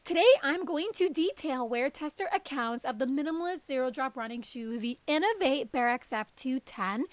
Today, I'm going to detail wear tester accounts of the Minimalist Zero Drop running shoe, the Inov-8 Bare XF 210.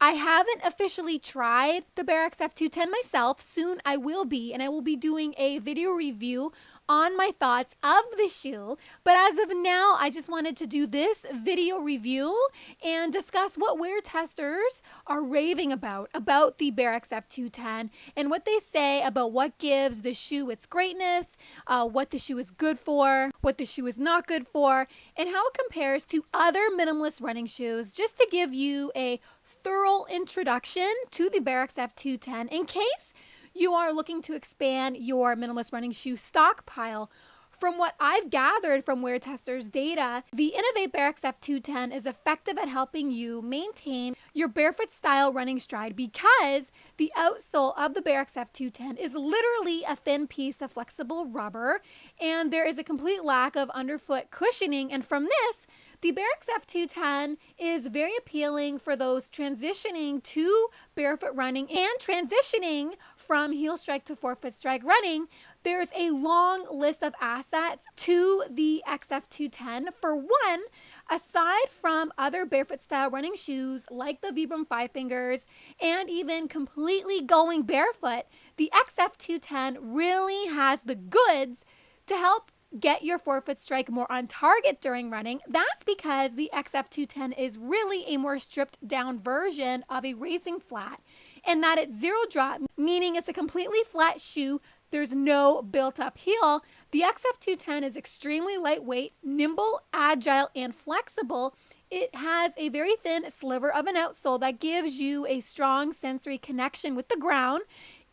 I haven't officially tried the Bare XF 210 myself. Soon I will be, and I will be doing a video review on my thoughts of the shoe. But as of now, I just wanted to do this video review and discuss what wear testers are raving about the Bare XF 210 and what they say about what gives the shoe its greatness, what the shoe is good for, what the shoe is not good for, and how it compares to other minimalist running shoes, just to give you a thorough introduction to the Bare XF 210 in case you are looking to expand your minimalist running shoe stockpile. From what I've gathered from wear testers data, the Inov-8 Bare XF 210 is effective at helping you maintain your barefoot style running stride because the outsole of the Bare XF 210 is literally a thin piece of flexible rubber, and there is a complete lack of underfoot cushioning. And from this, the Bare XF 210 is very appealing for those transitioning to barefoot running and transitioning from heel strike to forefoot strike running. There's a long list of assets to the XF 210. For one, aside from other barefoot style running shoes like the Vibram 5 Fingers and even completely going barefoot, the XF 210 really has the goods to help get your forefoot strike more on target during running. That's because the XF 210 is really a more stripped down version of a racing flat, and that it's zero drop, meaning it's a completely flat shoe. There's no built up heel. The XF 210 is extremely lightweight, nimble, agile, and flexible. It has a very thin sliver of an outsole that gives you a strong sensory connection with the ground,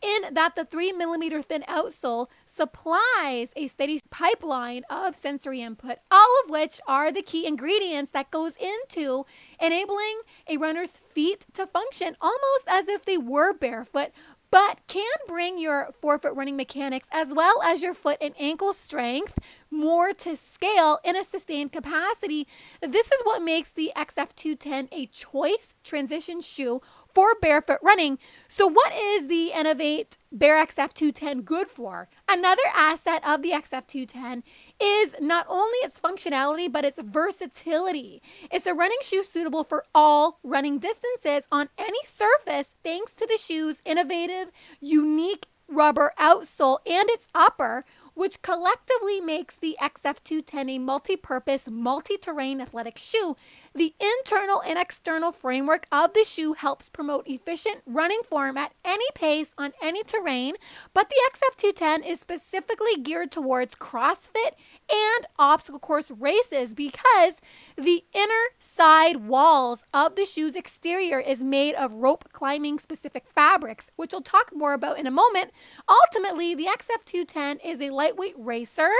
in that the 3mm thin outsole supplies a steady pipeline of sensory input, all of which are the key ingredients that goes into enabling a runner's feet to function almost as if they were barefoot, but can bring your forefoot running mechanics as well as your foot and ankle strength more to scale in a sustained capacity. This is what makes the XF 210 a choice transition shoe for barefoot running. So what is the Inov-8 Bare XF 210 good for? Another asset of the XF 210 is not only its functionality, but its versatility. It's a running shoe suitable for all running distances on any surface thanks to the shoe's innovative, unique rubber outsole and its upper, which collectively makes the XF 210 a multi-purpose, multi-terrain athletic shoe. The internal and external framework of the shoe helps promote efficient running form at any pace on any terrain, but the XF 210 is specifically geared towards CrossFit and obstacle course races because the inner side walls of the shoe's exterior is made of rope climbing specific fabrics, which we'll talk more about in a moment. Ultimately, the XF 210 is a lightweight racer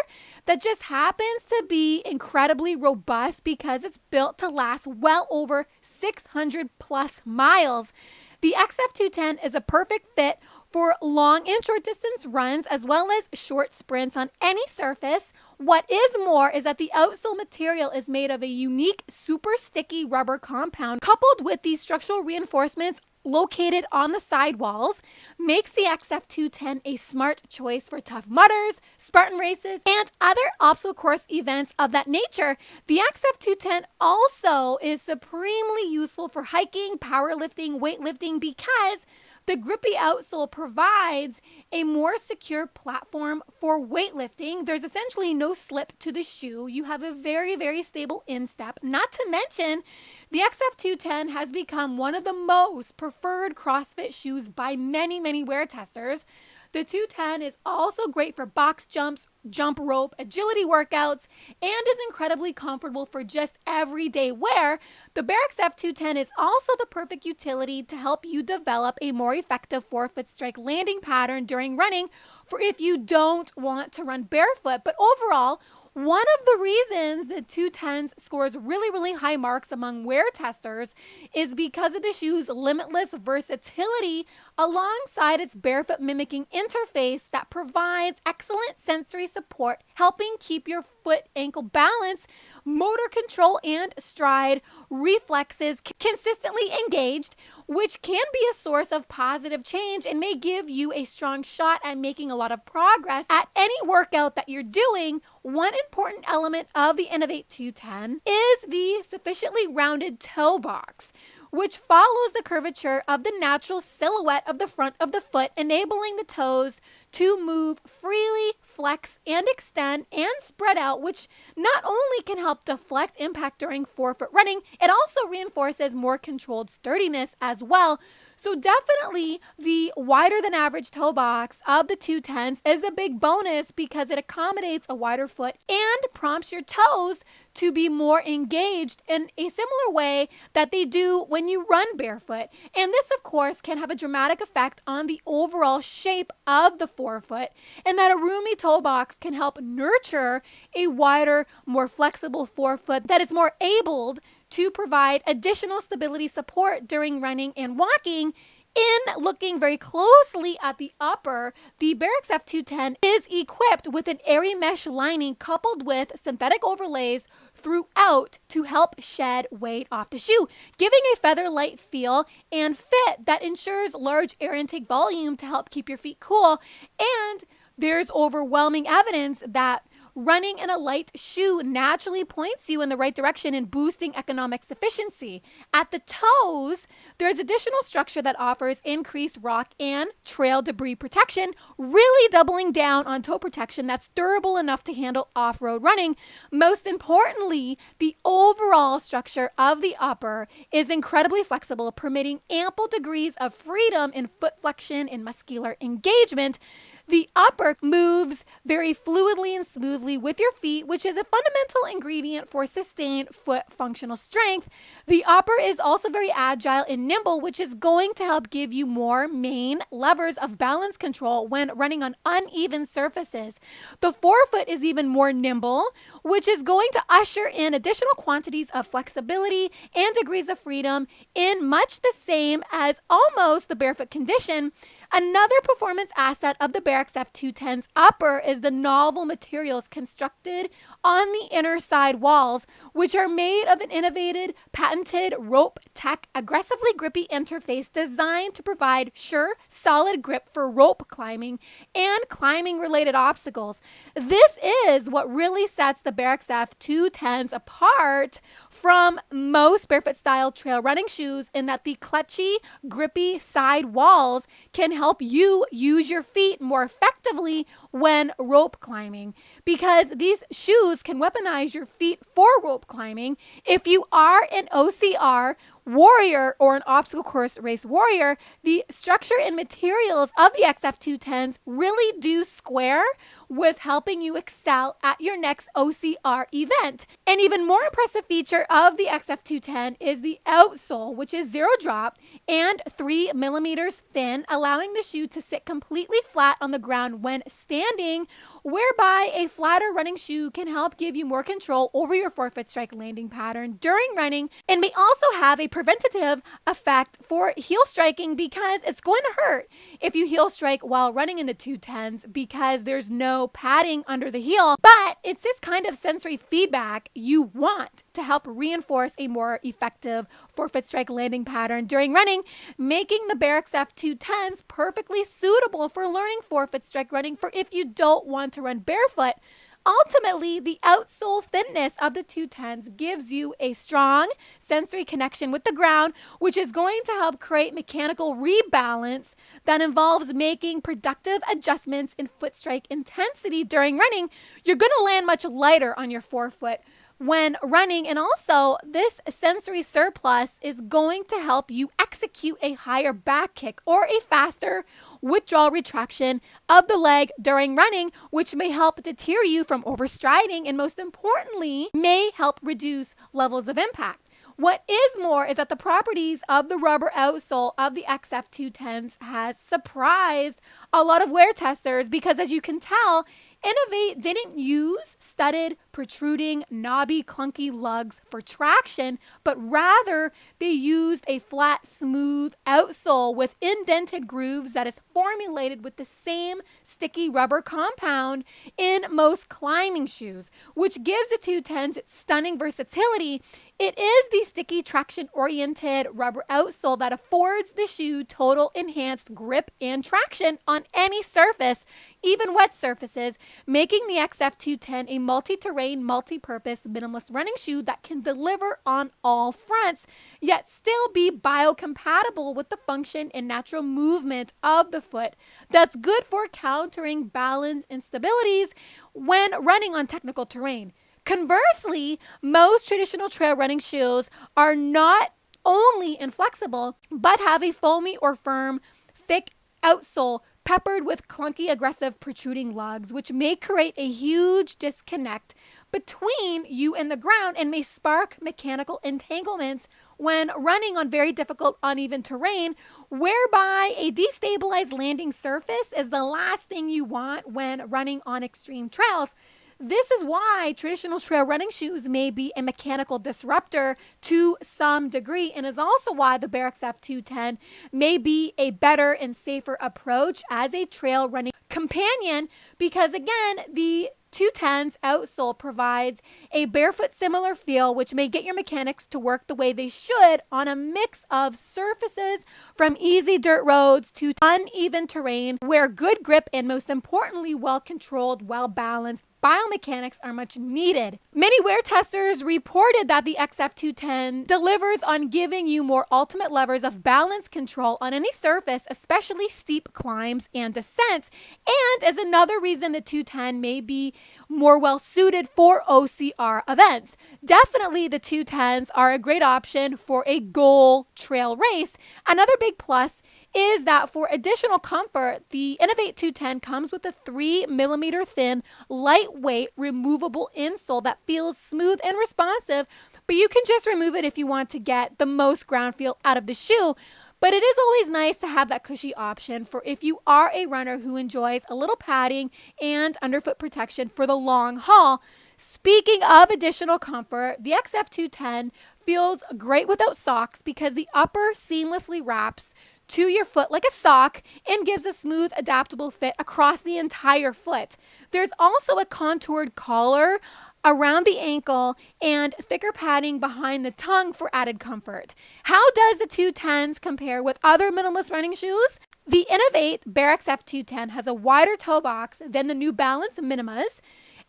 that just happens to be incredibly robust because it's built to last well over 600 plus miles. The XF 210 is a perfect fit for long and short distance runs as well as short sprints on any surface. What is more is that the outsole material is made of a unique super sticky rubber compound coupled with these structural reinforcements located on the sidewalls, makes the XF 210 a smart choice for Tough Mudders, Spartan races, and other obstacle course events of that nature. The XF 210 also is supremely useful for hiking, powerlifting, weightlifting because the grippy outsole provides a more secure platform for weightlifting. There's essentially no slip to the shoe. You have a very, very stable instep. Not to mention, the XF 210 has become one of the most preferred CrossFit shoes by many, many wear testers. The 210 is also great for box jumps, jump rope, agility workouts, and is incredibly comfortable for just everyday wear. The Bare XF 210 is also the perfect utility to help you develop a more effective forefoot strike landing pattern during running for if you don't want to run barefoot. But overall, one of the reasons the 210s scores really, really high marks among wear testers is because of the shoe's limitless versatility alongside its barefoot mimicking interface that provides excellent sensory support helping keep your foot ankle balance, motor control, and stride reflexes consistently engaged, which can be a source of positive change and may give you a strong shot at making a lot of progress at any workout that you're doing. One important element of the Inov-8 210 is the sufficiently rounded toe box, which follows the curvature of the natural silhouette of the front of the foot, enabling the toes to move freely, flex, and extend, and spread out, which not only can help deflect impact during forefoot running, it also reinforces more controlled sturdiness as well. So definitely the wider than average toe box of the 210s is a big bonus because it accommodates a wider foot and prompts your toes to be more engaged in a similar way that they do when you run barefoot. And this, of course, can have a dramatic effect on the overall shape of the forefoot, and that a roomy toe box can help nurture a wider, more flexible forefoot that is more able to provide additional stability support during running and walking. In looking very closely at the upper, the Bare XF 210 is equipped with an airy mesh lining coupled with synthetic overlays throughout to help shed weight off the shoe, giving a feather-light feel and fit that ensures large air intake volume to help keep your feet cool. And there's overwhelming evidence that running in a light shoe naturally points you in the right direction in boosting economic sufficiency. At the toes, there's additional structure that offers increased rock and trail debris protection, really doubling down on toe protection that's durable enough to handle off-road running. Most importantly, the overall structure of the upper is incredibly flexible, permitting ample degrees of freedom in foot flexion and muscular engagement. The upper moves very fluidly and smoothly with your feet, which is a fundamental ingredient for sustained foot functional strength. The upper is also very agile and nimble, which is going to help give you more main levers of balance control when running on uneven surfaces. The forefoot is even more nimble, which is going to usher in additional quantities of flexibility and degrees of freedom in much the same as almost the barefoot condition. Another performance asset of the Bare XF 210's upper is the novel materials constructed on the inner side walls, which are made of an innovative, patented rope tech, aggressively grippy interface designed to provide sure, solid grip for rope climbing and climbing-related obstacles. This is what really sets the Bare XF 210s apart from most barefoot-style trail running shoes, in that the clutchy, grippy side walls can help you use your feet more effectively when rope climbing, because these shoes can weaponize your feet for rope climbing. If you are an OCR warrior or an obstacle course race warrior, the structure and materials of the XF 210s really do square with helping you excel at your next OCR event. An even more impressive feature of the XF 210 is the outsole, which is 0 drop and 3 millimeters thin, allowing the shoe to sit completely flat on the ground when standing, whereby a flatter running shoe can help give you more control over your forefoot strike landing pattern during running, and may also have a preventative effect for heel striking, because it's going to hurt if you heel strike while running in the 210s because there's no padding under the heel. But it's this kind of sensory feedback you want to help reinforce a more effective forefoot strike landing pattern during running, making the Bare XF 210s perfectly suitable for learning forefoot strike running for if you don't want to run barefoot. Ultimately, the outsole thinness of the 210s gives you a strong sensory connection with the ground, which is going to help create mechanical rebalance that involves making productive adjustments in foot strike intensity during running. You're going to land much lighter on your forefoot when running, and also this sensory surplus is going to help you execute a higher back kick or a faster withdrawal retraction of the leg during running, which may help deter you from overstriding and, most importantly, may help reduce levels of impact. What is more is that the properties of the rubber outsole of the XF 210s has surprised a lot of wear testers, because as you can tell, Inov-8 didn't use studded, protruding, knobby, clunky lugs for traction, but rather they used a flat, smooth outsole with indented grooves that is formulated with the same sticky rubber compound in most climbing shoes, which gives the 210s its stunning versatility. It is the sticky, traction-oriented rubber outsole that affords the shoe total enhanced grip and traction on any surface, even wet surfaces, making the XF210 a multi-terrain, multi-purpose minimalist running shoe that can deliver on all fronts, yet still be biocompatible with the function and natural movement of the foot. That's good for countering balance instabilities when running on technical terrain. Conversely, most traditional trail running shoes are not only inflexible, but have a foamy or firm, thick outsole peppered with clunky, aggressive, protruding lugs, which may create a huge disconnect between you and the ground and may spark mechanical entanglements when running on very difficult, uneven terrain, whereby a destabilized landing surface is the last thing you want when running on extreme trails. This is why traditional trail running shoes may be a mechanical disruptor to some degree, and is also why the Bare XF 210 may be a better and safer approach as a trail running companion, because again, the 210's outsole provides a barefoot similar feel, which may get your mechanics to work the way they should on a mix of surfaces, from easy dirt roads to uneven terrain, where good grip and most importantly, well-controlled, well-balanced biomechanics are much needed. Many wear testers reported that the XF210 delivers on giving you more ultimate levers of balance control on any surface, especially steep climbs and descents, and is another reason the 210 may be more well suited for OCR events. Definitely the 210s are a great option for a goal trail race. Another big plus is that for additional comfort, the Inov-8 210 comes with a 3mm thin, lightweight, removable insole that feels smooth and responsive, but you can just remove it if you want to get the most ground feel out of the shoe. But it is always nice to have that cushy option for if you are a runner who enjoys a little padding and underfoot protection for the long haul. Speaking of additional comfort, the XF210 feels great without socks because the upper seamlessly wraps to your foot like a sock and gives a smooth, adaptable fit across the entire foot. There's also a contoured collar around the ankle and thicker padding behind the tongue for added comfort. How does the 210s compare with other minimalist running shoes? The Inov-8 Bare XF 210 has a wider toe box than the New Balance Minimalist.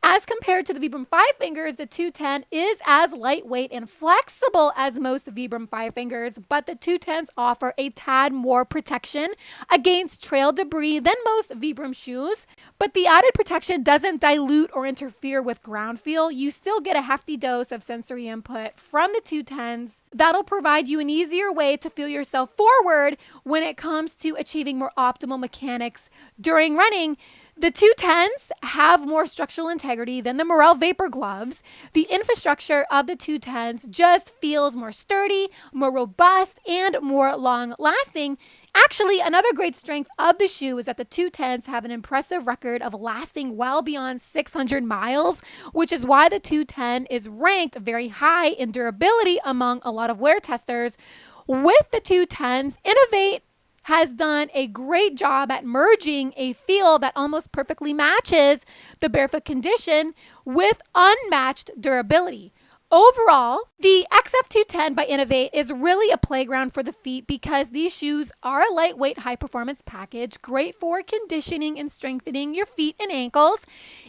As compared to the Vibram 5 fingers, the 210 is as lightweight and flexible as most Vibram 5 fingers, but the 210s offer a tad more protection against trail debris than most Vibram shoes. But the added protection doesn't dilute or interfere with ground feel. You still get a hefty dose of sensory input from the 210s that'll provide you an easier way to feel yourself forward when it comes to achieving more optimal mechanics during running. The 210s have more structural integrity than the Morel Vapor gloves. The infrastructure of the 210s just feels more sturdy, more robust, and more long-lasting. Actually, another great strength of the shoe is that the 210s have an impressive record of lasting well beyond 600 miles, which is why the 210 is ranked very high in durability among a lot of wear testers. With the 210s, Inov-8 has done a great job at merging a feel that almost perfectly matches the barefoot condition with unmatched durability. Overall, the XF210 by Inov-8 is really a playground for the feet because these shoes are a lightweight, high-performance package, great for conditioning and strengthening your feet and ankles.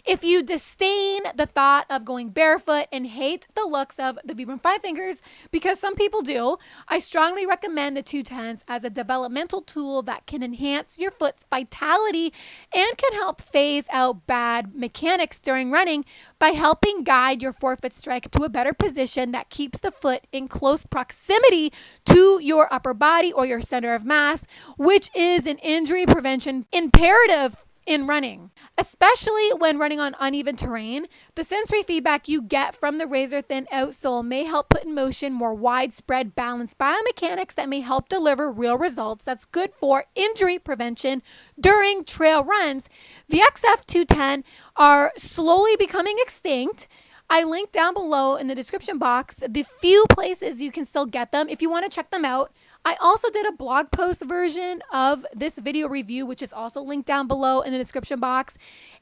If you disdain the thought of going barefoot and hate the looks of the Vibram 5 fingers, because some people do, I strongly recommend the 210s as a developmental tool that can enhance your foot's vitality and can help phase out bad mechanics during running by helping guide your forefoot strike to a better position that keeps the foot in close proximity to your upper body or your center of mass, which is an injury prevention imperative in running. Especially when running on uneven terrain, the sensory feedback you get from the razor-thin outsole may help put in motion more widespread balanced biomechanics that may help deliver real results that's good for injury prevention during trail runs. The XF210 are slowly becoming extinct. I linked down below in the description box the few places you can still get them if you want to check them out. I also did a blog post version of this video review, which is also linked down below in the description box.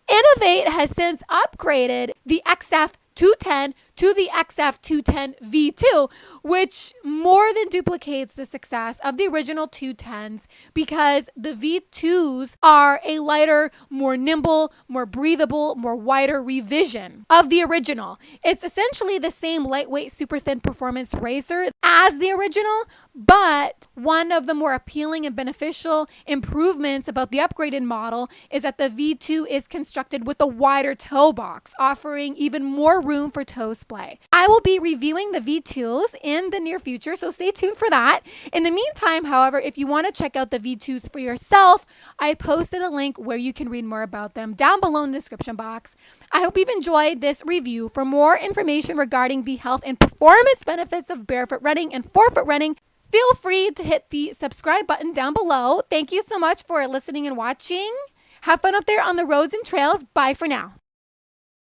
Inov-8 has since upgraded the XF210 to the XF210 V2, which more than duplicates the success of the original 210s because the V2s are a lighter, more nimble, more breathable, more wider revision of the original. It's essentially the same lightweight, super thin performance razor as the original, but one of the more appealing and beneficial improvements about the upgraded model is that the V2 is constructed with a wider toe box, offering even more room for toe splay. I will be reviewing the V2s in the near future, so stay tuned for that. In the meantime, however, if you want to check out the V2s for yourself, I posted a link where you can read more about them down below in the description box. I hope you've enjoyed this review. For more information regarding the health and performance benefits of barefoot running and forefoot running, feel free to hit the subscribe button down below. Thank you so much for listening and watching. Have fun out there on the roads and trails. Bye for now.